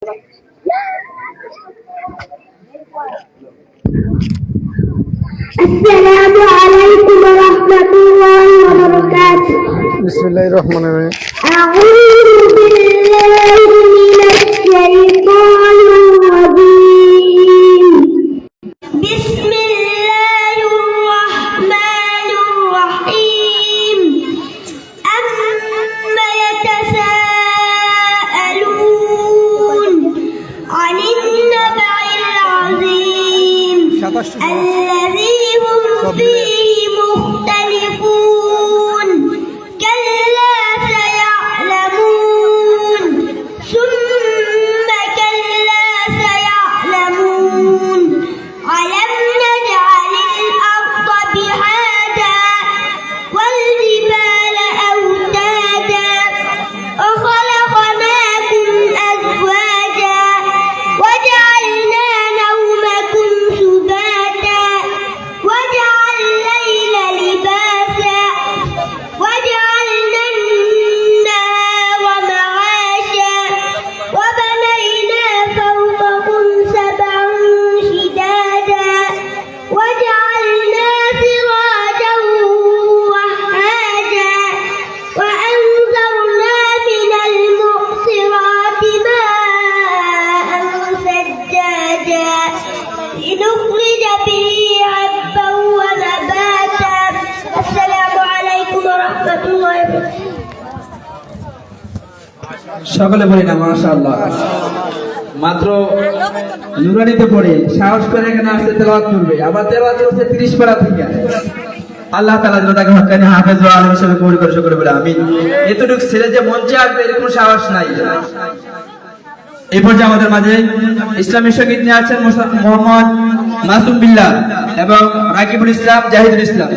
السلام عليكم ورحمة الله وبركاته. بسم الله الرحمن الرحيم. أعوذ بالله من الشيطان الرجيم. بسم الله الرحمن الرحيم. أما يتساءلون عن النبأ العظيم الذي هم فيه مختلفون كلا سيعلمون ثم كلا سيعلمون ألم نجعل الأرض بهادا والجبال أوتادا وخلقناكم أزواجا وجعلنا نومكم سباتا وجعلنا الليل لباسا وجعلنا النهار معاشا وبنينا فوقكم سبعا شدادا وجعلنا سراجا وهاجا وأنزلنا من المعصرات ماء ثجاجا لنخرج به حبا ونباتا. السلام عليكم ورحمة الله وبركاته. সকলে বলি না মাশাআল্লাহ। মাত্র নুরানিতে পড়ে সাহস করে এখানে আসতে তেলাওয়াত করবে, আবার তেলাওয়াত করছে 30 পারা থেকে। আল্লাহ তাআলা যেন তাকে হক্কানি হাফেজ ও আলেম হিসেবে কবুল করে সকলে বলে আমিন। এতটুকু ছেলে যে মঞ্চে আসবে এরকম সাহস নাই। এই পর্যায়ে আমাদের মাঝে ইসলামী সঙ্গীত নিয়ে আছেন মোহাম্মদ মাসুম বিল্লাহ এবং রাকিবুল ইসলাম, জাহিদুল ইসলাম।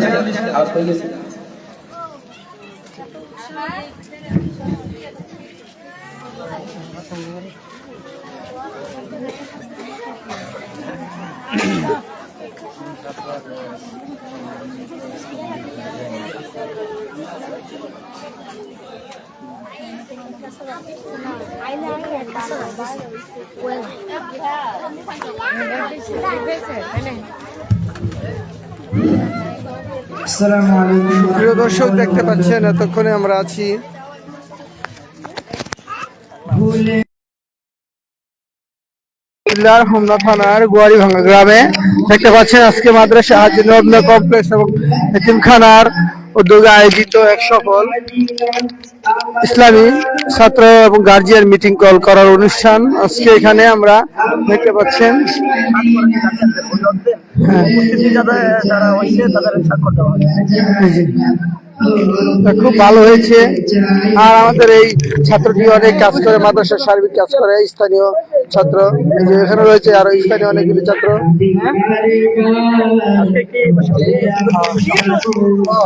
প্রিয় দর্শক, দেখতে পাচ্ছেন এতক্ষণে আমরা আছি হোমনা থানার গোয়ারিভাঙ্গা গ্রামে। দেখতে পাচ্ছেন আজকে মাদ্রাসা হাজী নবনা কমপ্লেক্স এবং এতিমখানার উদ্যোগে আয়োজিত এক সফল ইসলামী ছাত্র এবং গার্জিয়ান মিটিং কল করার অনুষ্ঠান। আজকে এখানে আমরা দেখতে পাচ্ছেন খুব ভালো হয়েছে। আর আমাদের এই ছাত্রটি অনেক কাজ করে, মাদ্রাসার সার্বিক কাজ করে, স্থানীয় ছাত্র এখানে রয়েছে, আরো স্থানীয় অনেকগুলি ছাত্র।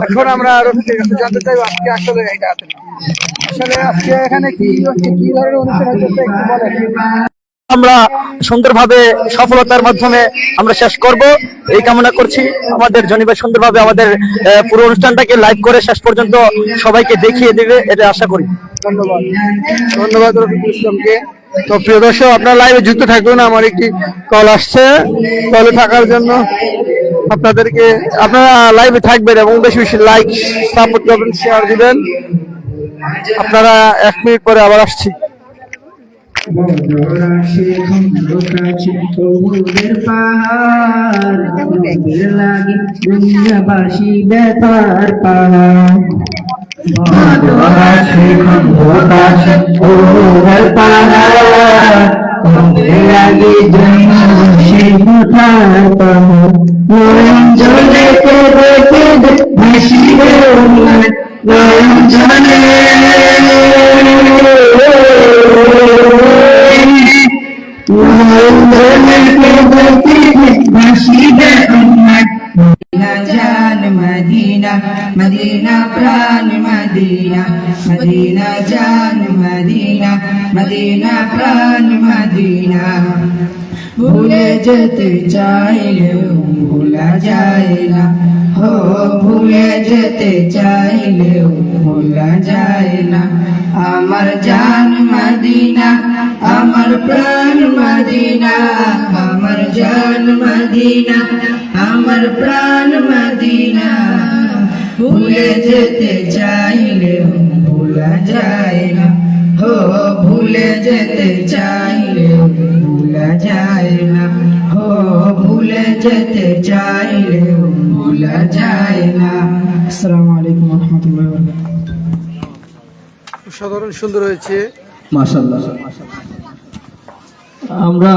এখন আমরা আরো জানতে চাইবো আজকে আসলে আজকে এখানে কি ধরনের অনুষ্ঠান হচ্ছে একটু বলেন। আমরা সুন্দরভাবে সফলতার মাধ্যমে আমরা শেষ করব এই কামনা করছি। আমাদের জনিবা সুন্দরভাবে আমাদের পুরো অনুষ্ঠানটাকে লাইভ করে শেষ পর্যন্ত সবাইকে দেখিয়ে দেবে, এটা আশা করি। ধন্যবাদ রফিকুল ইসলামকে। তো প্রিয় দর্শক, আপনারা লাইভে যুক্ত থাকবেন। আমার একটি কল আসছে, কলে থাকার জন্য আপনাদেরকে, আপনারা লাইভে থাকবেন এবং বেশি বেশি লাইক, সাপোর্ট করবেন, শেয়ার দিবেন। আপনারা 1 মিনিট পরে আবার আসছি। দুনিয়াবাসী ব্যাপার পাহাড় জান মদিনা মদিনা প্রাণ মদিনা মদিনা জান মদিনা মদিনা প্রাণ মদিনা ভুলে যেতে চাইলেও ভোলা যায় না, हो भूले जेते चाइलेও भोला যায় না। আমার জান মদিনা আমার প্রাণ জান মদিনা আমার প্রাণ মদিনা ভুলে যেতে চাইলেও ভোলা যায় না হো ভুলে যেতে চাইলেও ভোলা যায় না হো ভুলে যেতে চাইলেও ভোলা যায় না। আসসালামু আলাইকুম ওয়া রাহমাতুল্লাহি ওয়া বারাকাতুহু। সাধারণ সুন্দর হয়েছে। মাশাআল্লাহ। আমরা